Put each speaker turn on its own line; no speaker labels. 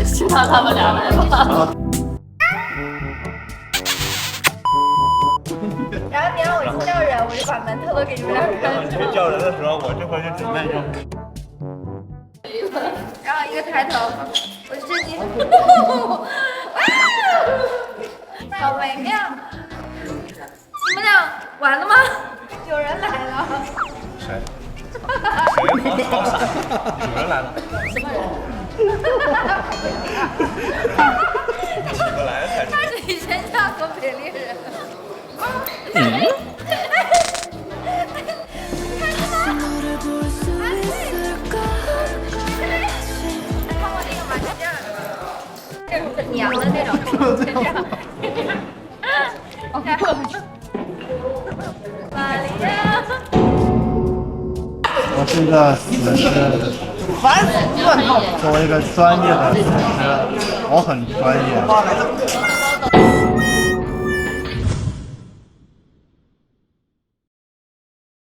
希望他们俩来吧。
然后你让我去叫人，我就把门偷偷给你们俩看。
你去叫人的时候，我这会儿就准备就。
然后一个抬头，我就你，好美妙！你们俩完了吗？有人来了。
谁？有人来了。
什么人？
起不来才。
他是以前嫁过北丽人。娘的那种，玛利亚，
我是一个死尸，作为一个专业的死尸，我很专业。